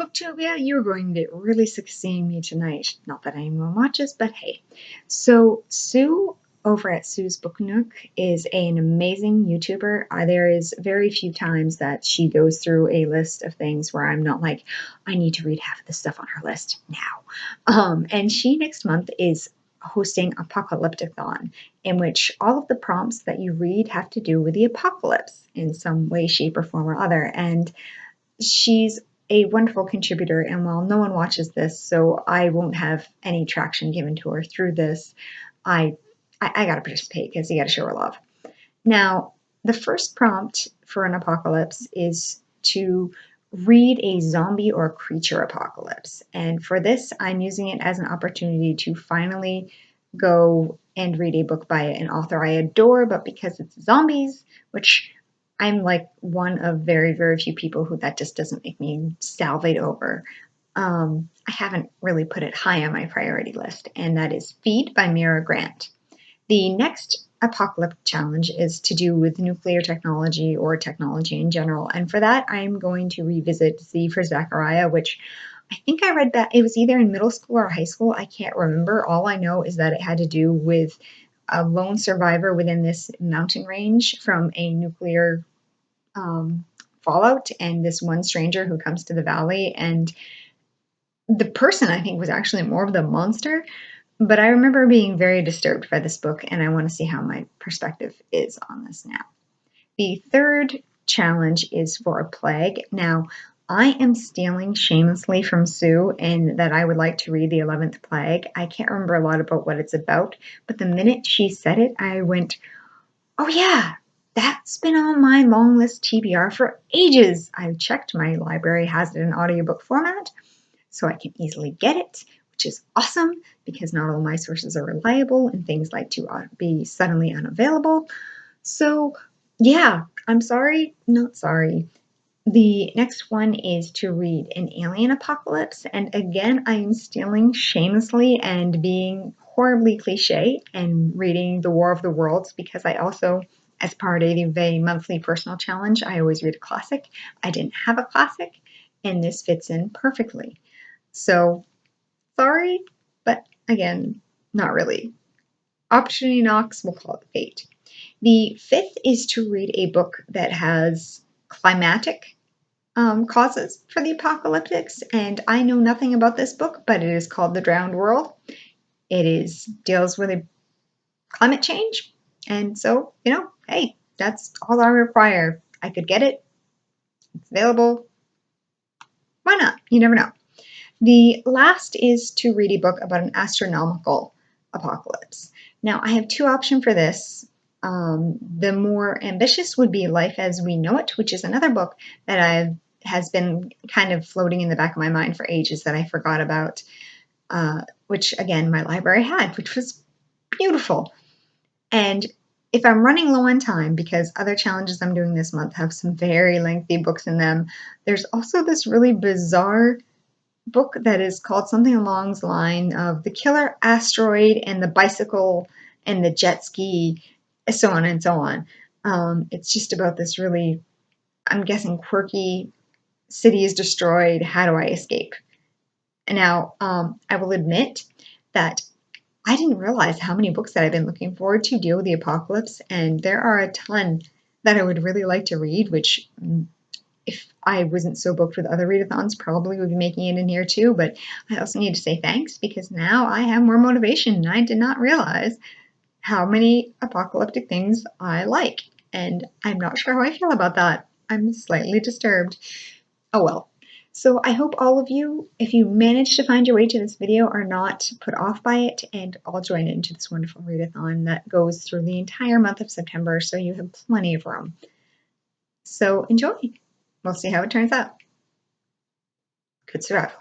Booktopia, you're going to really sick of seeing me tonight. Not that anyone watches, but hey. So Sue over at Sue's Book Nook is an amazing YouTuber. There is very few times that she goes through a list of things where I'm not like, I need to read half of the stuff on her list now. And she next month is hosting Apocalypsathon, in which all of the prompts that you read have to do with the apocalypse in some way, shape, or form or other. And she's a wonderful contributor, and while no one watches this, so I won't have any traction given to her through this, I gotta participate because you gotta show her love. Now, the first prompt for an apocalypse is to read a zombie or creature apocalypse. And for this, I'm using it as an opportunity to finally go and read a book by an author I adore, but because it's zombies, which I'm like one of very, very few people who that just doesn't make me salivate over. I haven't really put it high on my priority list, and that is Feed by Mira Grant. The next apocalypse challenge is to do with nuclear technology or technology in general. And for that, I'm going to revisit Z for Zachariah, which I think I read that it was either in middle school or high school. I can't remember. All I know is that it had to do with a lone survivor within this mountain range from a nuclear fallout, and this one stranger who comes to the valley. And the person, I think, was actually more of the monster. But I remember being very disturbed by this book, and I want to see how my perspective is on this now. The third challenge is for a plague. Now, I am stealing shamelessly from Sue in that I would like to read The 11th Plague. I can't remember a lot about what it's about, but the minute she said it, I went, oh yeah, that's been on my long list TBR for ages. I've checked my library has it in audiobook format, so I can easily get it, which is awesome because not all my sources are reliable and things like to be suddenly unavailable. So yeah, I'm sorry, not sorry. The next one is to read An Alien Apocalypse, and again, I am stealing shamelessly and being horribly cliche and reading The War of the Worlds because I also, as part of a monthly personal challenge, I always read a classic. I didn't have a classic, and this fits in perfectly. So sorry, but again, not really. Opportunity knocks, we'll call it fate. The fifth is to read a book that has climatic causes for the apocalyptics, and I know nothing about this book, but it is called The Drowned World. It deals with a climate change, and so, hey, that's all I require. I could get it. It's available. Why not? You never know. The last is to read a book about an astronomical apocalypse. Now, I have two options for this. The more ambitious would be Life as We Know It, which is another book that has been kind of floating in the back of my mind for ages that I forgot about, which again, my library had, which was beautiful. And if I'm running low on time, because other challenges I'm doing this month have some very lengthy books in them, there's also this really bizarre book that is called something along the line of The Killer Asteroid and the Bicycle and the Jet Ski, so on and so on. It's just about this really, I'm guessing, quirky city is destroyed. How do I escape? And now, I will admit that I didn't realize how many books that I've been looking forward to deal with the apocalypse, and there are a ton that I would really like to read, which if I wasn't so booked with other readathons, probably would be making it in here too. But I also need to say thanks because now I have more motivation, and I did not realize how many apocalyptic things I like. And I'm not sure how I feel about that. I'm slightly disturbed. Oh well. So I hope all of you, if you manage to find your way to this video, are not put off by it and all join into this wonderful readathon that goes through the entire month of September, so you have plenty of room. So enjoy. We'll see how it turns out. Good survival.